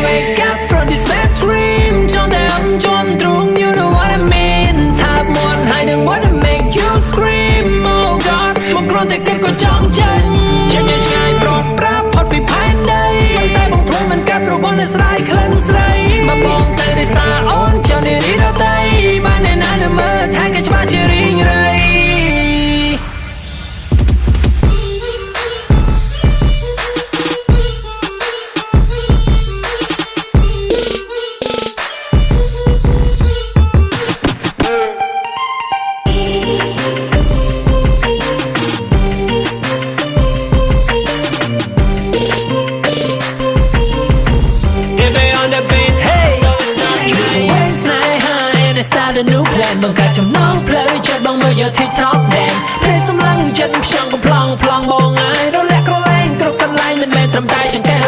wake up from this bad dream จนแต่จนตรง you know what I mean ถ้ามวนให้หนึ่ง wanna make you scream oh god มันกรนแต่เกิดก็จ้องใจฉันยังชายโปรดปราบพอดไปภายในมันได้บงพลมันกับรูบอลในสไลด์คลันสไลด์มาบองแต่ในสาอ่อนเจ้าในรีดเอาใจมาในนั้นเมื่อทางกันจะมาเชื่อริงไรa new plan บังคับจำน้องเพลยจัดบังเมื่ออยู่ที่ท็อปแดนเพลงสำลังจัดช่างก็พลองบองไงเราแลกเราแรงกรบกันไล่มันแม่ตรำใจจังแก่